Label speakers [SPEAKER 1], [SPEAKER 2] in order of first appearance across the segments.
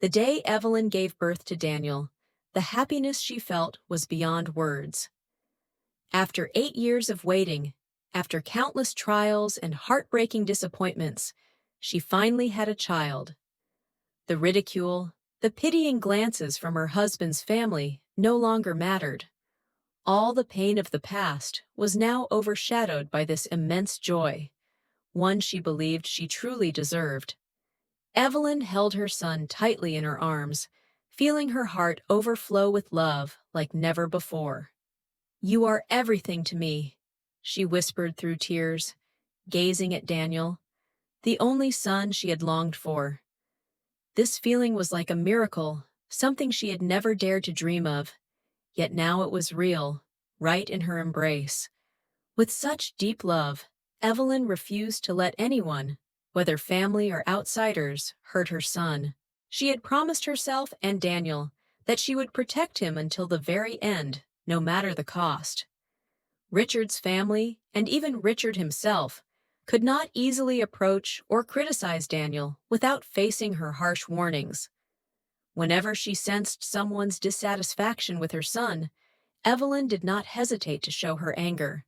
[SPEAKER 1] The day Evelyn gave birth to Daniel, the happiness she felt was beyond words. After 8 years of waiting, after countless trials and heartbreaking disappointments, she finally had a child. The ridicule, the pitying glances from her husband's family no longer mattered. All the pain of the past was now overshadowed by this immense joy, one she believed she truly deserved. Evelyn held her son tightly in her arms, feeling her heart overflow with love like never before. "You are everything to me," she whispered through tears, gazing at Daniel, the only son she had longed for. This feeling was like a miracle, something she had never dared to dream of, yet now it was real, right in her embrace. With such deep love, Evelyn refused to let anyone, whether family or outsiders, hurt her son. She had promised herself and Daniel that she would protect him until the very end, no matter the cost. Richard's family, and even Richard himself, could not easily approach or criticize Daniel without facing her harsh warnings. Whenever she sensed someone's dissatisfaction with her son, Evelyn did not hesitate to show her anger.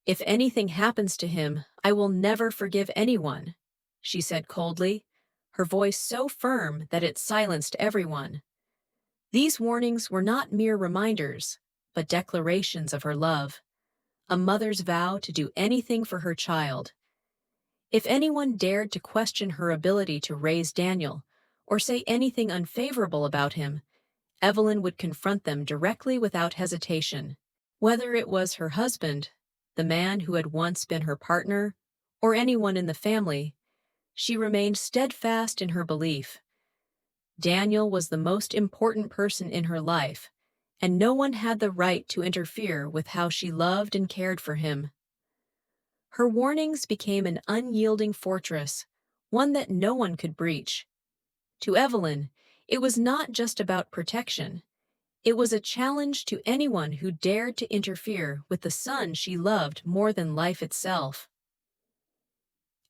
[SPEAKER 1] "If anything happens to him, I will never forgive anyone," she said coldly, her voice so firm that it silenced everyone. These warnings were not mere reminders, but declarations of her love, a mother's vow to do anything for her child. If anyone dared to question her ability to raise Daniel or say anything unfavorable about him, Evelyn would confront them directly without hesitation. Whether it was her husband, the man who had once been her partner, or anyone in the family, she remained steadfast in her belief. Daniel was the most important person in her life, and no one had the right to interfere with how she loved and cared for him. Her warnings became an unyielding fortress, one that no one could breach. To Evelyn, it was not just about protection. It was a challenge to anyone who dared to interfere with the son she loved more than life itself.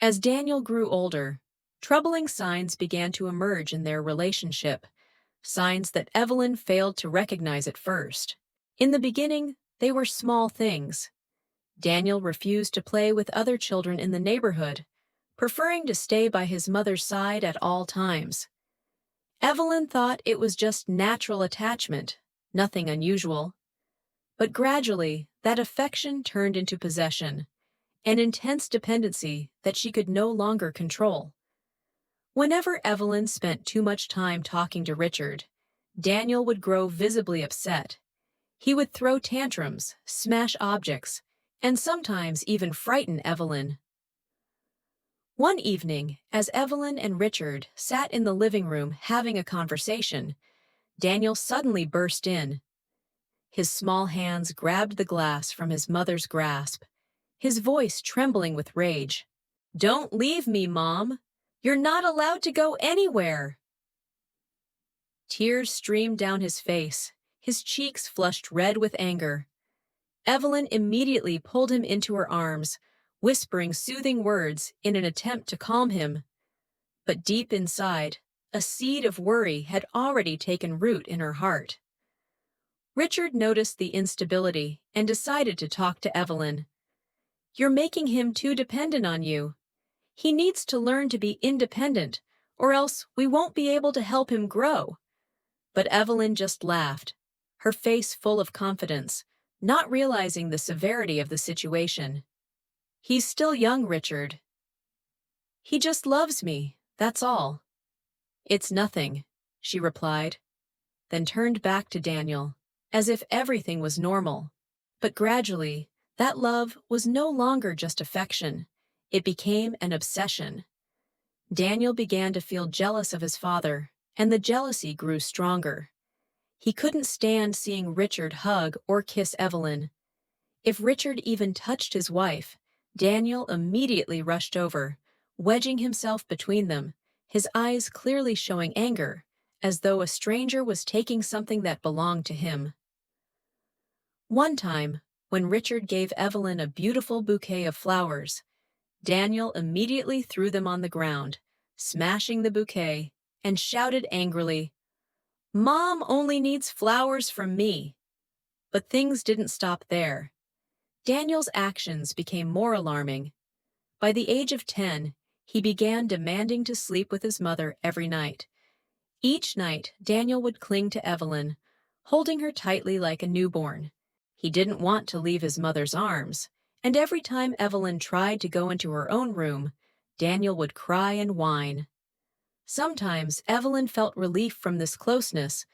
[SPEAKER 1] As Daniel grew older, troubling signs began to emerge in their relationship, signs that Evelyn failed to recognize at first. In the beginning, they were small things. Daniel refused to play with other children in the neighborhood, preferring to stay by his mother's side at all times. Evelyn thought it was just natural attachment, nothing unusual. But gradually, that affection turned into possession, an intense dependency that she could no longer control. Whenever Evelyn spent too much time talking to Richard, Daniel would grow visibly upset. He would throw tantrums, smash objects, and sometimes even frighten Evelyn. One evening, as Evelyn and Richard sat in the living room having a conversation, Daniel suddenly burst in. His small hands grabbed the glass from his mother's grasp, his voice trembling with rage. "Don't leave me, Mom! You're not allowed to go anywhere!" Tears streamed down his face, his cheeks flushed red with anger. Evelyn immediately pulled him into her arms, whispering soothing words in an attempt to calm him. But deep inside, a seed of worry had already taken root in her heart. Richard noticed the instability and decided to talk to Evelyn. "You're making him too dependent on you. He needs to learn to be independent, or else we won't be able to help him grow." But Evelyn just laughed, her face full of confidence, not realizing the severity of the situation. "He's still young, Richard. He just loves me, that's all." "It's nothing," she replied, then turned back to Daniel, as if everything was normal. But gradually, that love was no longer just affection. It became an obsession. Daniel began to feel jealous of his father, and the jealousy grew stronger. He couldn't stand seeing Richard hug or kiss Evelyn. If Richard even touched his wife, Daniel immediately rushed over, wedging himself between them, his eyes clearly showing anger, as though a stranger was taking something that belonged to him. One time, when Richard gave Evelyn a beautiful bouquet of flowers, Daniel immediately threw them on the ground, smashing the bouquet and shouted angrily, "Mom only needs flowers from me." But things didn't stop there. Daniel's actions became more alarming. By the age of 10, he began demanding to sleep with his mother every night. Each night, Daniel would cling to Evelyn, holding her tightly like a newborn. He didn't want to leave his mother's arms, and every time Evelyn tried to go into her own room, Daniel would cry and whine. Sometimes Evelyn felt relief from this closeness,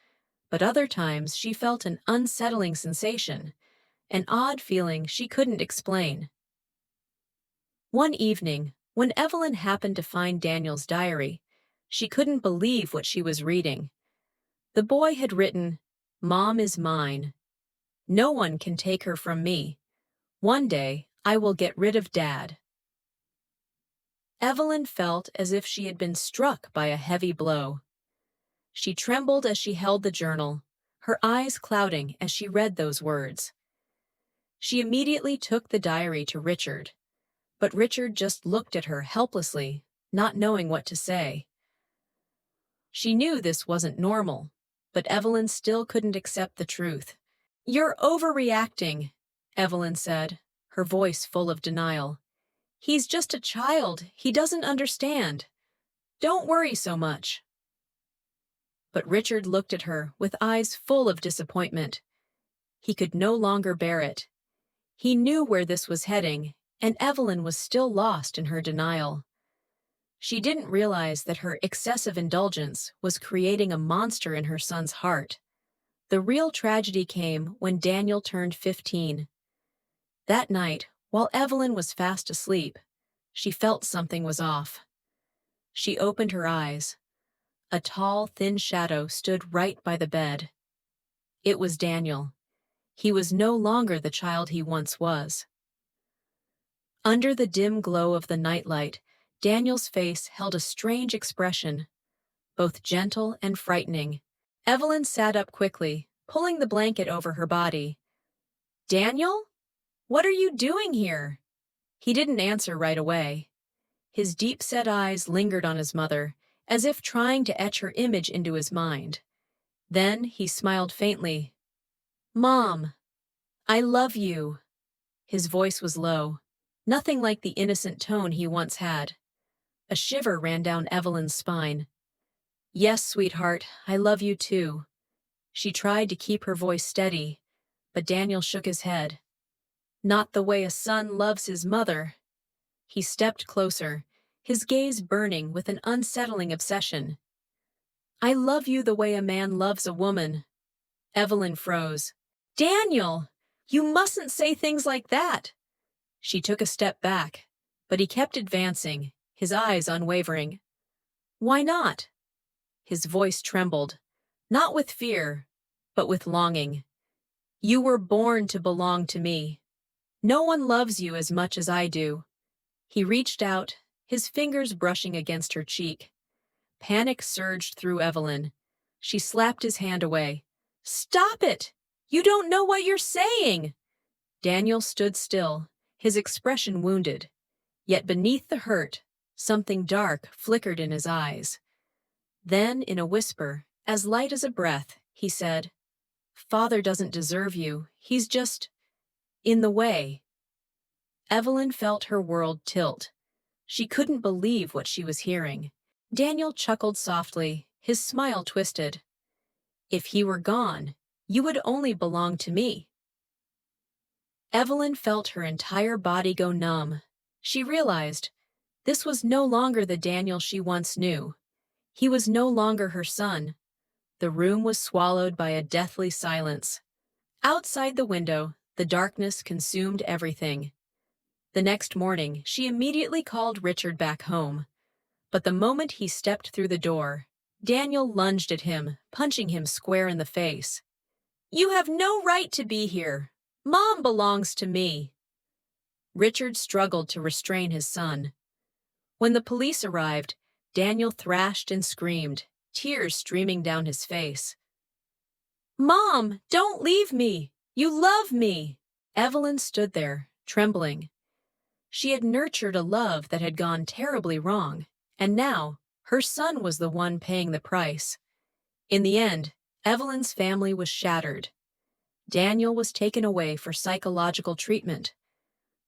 [SPEAKER 1] but other times she felt an unsettling sensation, an odd feeling she couldn't explain. One evening, when Evelyn happened to find Daniel's diary, she couldn't believe what she was reading. The boy had written, "Mom is mine. No one can take her from me. One day, I will get rid of Dad." Evelyn felt as if she had been struck by a heavy blow. She trembled as she held the journal, her eyes clouding as she read those words. She immediately took the diary to Richard, but Richard just looked at her helplessly, not knowing what to say. She knew this wasn't normal, but Evelyn still couldn't accept the truth. "You're overreacting," Evelyn said, her voice full of denial. "He's just a child. He doesn't understand. Don't worry so much." But Richard looked at her with eyes full of disappointment. He could no longer bear it. He knew where this was heading, and Evelyn was still lost in her denial. She didn't realize that her excessive indulgence was creating a monster in her son's heart. The real tragedy came when Daniel turned 15. That night, while Evelyn was fast asleep, she felt something was off. She opened her eyes. A tall, thin shadow stood right by the bed. It was Daniel. He was no longer the child he once was. Under the dim glow of the nightlight, Daniel's face held a strange expression, both gentle and frightening. Evelyn sat up quickly, pulling the blanket over her body. "Daniel? What are you doing here?" He didn't answer right away. His deep-set eyes lingered on his mother, as if trying to etch her image into his mind. Then he smiled faintly. "Mom, I love you." His voice was low, nothing like the innocent tone he once had. A shiver ran down Evelyn's spine. "Yes, sweetheart, I love you too." She tried to keep her voice steady, but Daniel shook his head. "Not the way a son loves his mother." He stepped closer, his gaze burning with an unsettling obsession. "I love you the way a man loves a woman." Evelyn froze. "Daniel! You mustn't say things like that." She took a step back, but he kept advancing, his eyes unwavering. "Why not?" His voice trembled, not with fear, but with longing. "You were born to belong to me. No one loves you as much as I do." He reached out, his fingers brushing against her cheek. Panic surged through Evelyn. She slapped his hand away. "Stop it! You don't know what you're saying!" Daniel stood still, his expression wounded. Yet beneath the hurt, something dark flickered in his eyes. Then, in a whisper, as light as a breath, he said, "Father doesn't deserve you. He's just in the way." Evelyn felt her world tilt. She couldn't believe what she was hearing. Daniel chuckled softly, his smile twisted. "If he were gone, you would only belong to me." Evelyn felt her entire body go numb. She realized this was no longer the Daniel she once knew. He was no longer her son. The room was swallowed by a deathly silence. Outside the window, the darkness consumed everything. The next morning, she immediately called Richard back home. But the moment he stepped through the door, Daniel lunged at him, punching him square in the face. "You have no right to be here. Mom belongs to me." Richard struggled to restrain his son. When the police arrived, Daniel thrashed and screamed, tears streaming down his face. "Mom, don't leave me! You love me!" Evelyn stood there, trembling. She had nurtured a love that had gone terribly wrong, and now Her son was the one paying the price. In the end, Evelyn's family was shattered. Daniel was taken away for psychological treatment.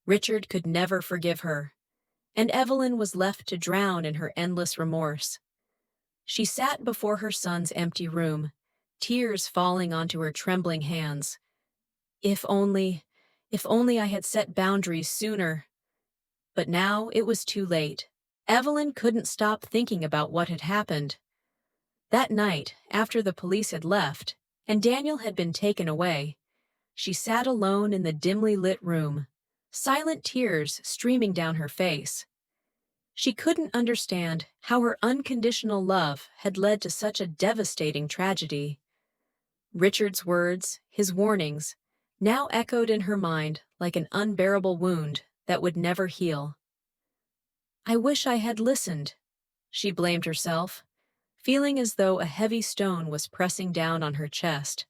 [SPEAKER 1] Richard could never forgive her, and Evelyn was left to drown in her endless remorse. She sat before her son's empty room, tears falling onto her trembling hands. If only, if only I had set boundaries sooner. But now it was too late. Evelyn couldn't stop thinking about what had happened. That night, after the police had left, and Daniel had been taken away, she sat alone in the dimly lit room, silent tears streaming down her face. She couldn't understand how her unconditional love had led to such a devastating tragedy. Richard's words, his warnings, now echoed in her mind like an unbearable wound that would never heal. I wish I had listened, she blamed herself, feeling as though a heavy stone was pressing down on her chest.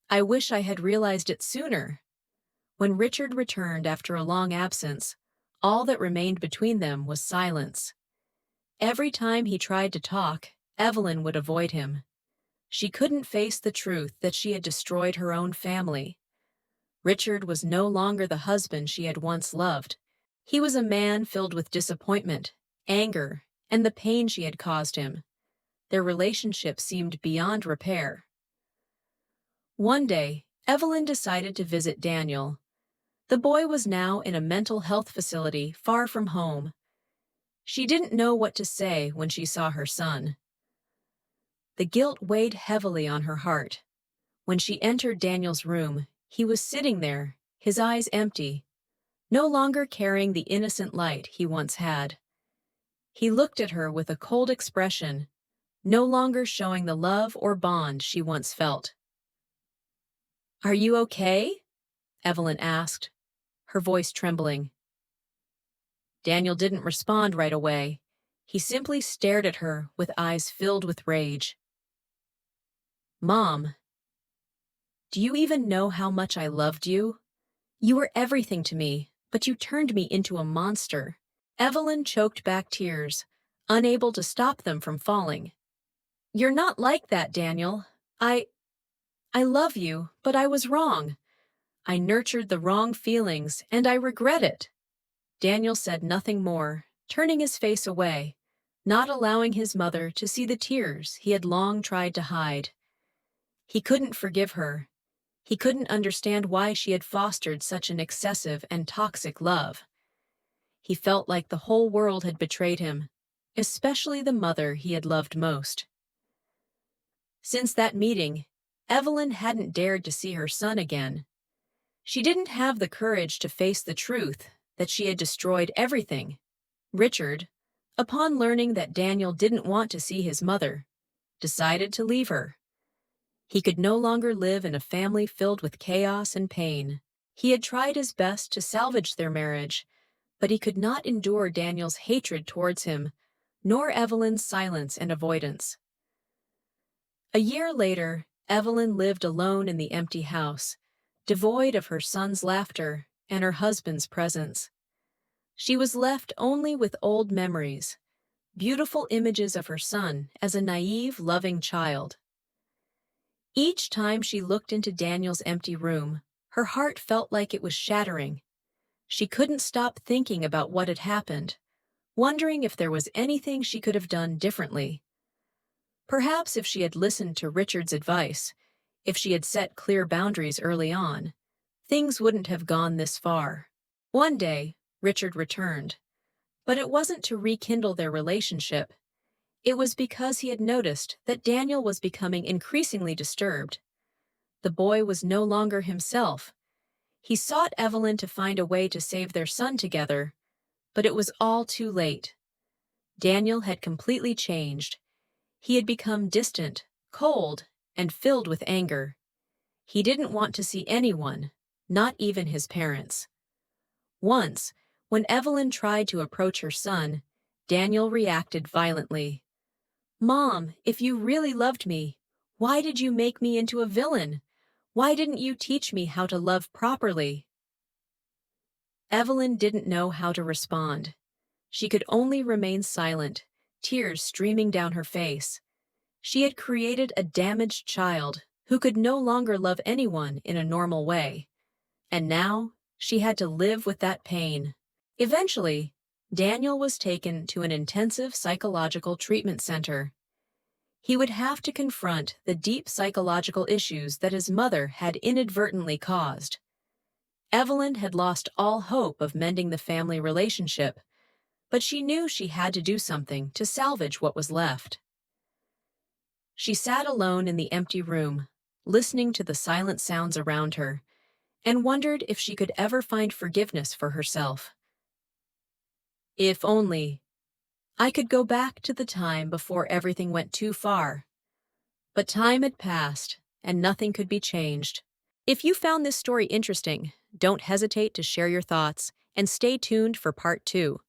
[SPEAKER 1] I wish I had realized it sooner. When Richard returned after a long absence, all that remained between them was silence. Every time he tried to talk, Evelyn would avoid him. She couldn't face the truth that she had destroyed her own family. Richard was no longer the husband she had once loved. He was a man filled with disappointment, anger, and the pain she had caused him. Their relationship seemed beyond repair. One day, Evelyn decided to visit Daniel. The boy was now in a mental health facility far from home. She didn't know what to say when she saw her son. The guilt weighed heavily on her heart. When she entered Daniel's room, he was sitting there, his eyes empty, no longer carrying the innocent light he once had. He looked at her with a cold expression, no longer showing the love or bond she once felt. "Are you okay?" Evelyn asked, her voice trembling. Daniel didn't respond right away. He simply stared at her with eyes filled with rage. "Mom, do you even know how much I loved you? You were everything to me, but you turned me into a monster." Evelyn choked back tears, unable to stop them from falling. "You're not like that, Daniel. I love you, but I was wrong. I nurtured the wrong feelings, and I regret it." Daniel said nothing more, turning his face away, not allowing his mother to see the tears he had long tried to hide. He couldn't forgive her. He couldn't understand why she had fostered such an excessive and toxic love. He felt like the whole world had betrayed him, especially the mother he had loved most. Since that meeting, Evelyn hadn't dared to see her son again. She didn't have the courage to face the truth that she had destroyed everything. Richard, upon learning that Daniel didn't want to see his mother, decided to leave her. He could no longer live in a family filled with chaos and pain. He had tried his best to salvage their marriage, but he could not endure Daniel's hatred towards him, nor Evelyn's silence and avoidance. A year later, Evelyn lived alone in the empty house, devoid of her son's laughter and her husband's presence. She was left only with old memories, beautiful images of her son as a naive, loving child. Each time she looked into Daniel's empty room, her heart felt like it was shattering. She couldn't stop thinking about what had happened, wondering if there was anything she could have done differently. Perhaps if she had listened to Richard's advice, if she had set clear boundaries early on, things wouldn't have gone this far. One day, Richard returned, but it wasn't to rekindle their relationship. It was because he had noticed that Daniel was becoming increasingly disturbed. The boy was no longer himself. He sought Evelyn to find a way to save their son together, but it was all too late. Daniel had completely changed. He had become distant, cold, and filled with anger. He didn't want to see anyone, not even his parents. Once, when Evelyn tried to approach her son, Daniel reacted violently. "Mom, if you really loved me, why did you make me into a villain? Why didn't you teach me how to love properly?" Evelyn didn't know how to respond. She could only remain silent, tears streaming down her face. She had created a damaged child who could no longer love anyone in a normal way. And now, she had to live with that pain. Eventually, Daniel was taken to an intensive psychological treatment center. He would have to confront the deep psychological issues that his mother had inadvertently caused. Evelyn had lost all hope of mending the family relationship, but she knew she had to do something to salvage what was left. She sat alone in the empty room, listening to the silent sounds around her, and wondered if she could ever find forgiveness for herself. If only I could go back to the time before everything went too far. But time had passed, and nothing could be changed. If you found this story interesting, don't hesitate to share your thoughts, and stay tuned for part 2.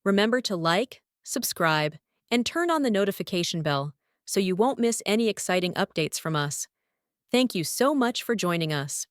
[SPEAKER 1] Remember to like, subscribe, and turn on the notification bell so you won't miss any exciting updates from us. Thank you so much for joining us.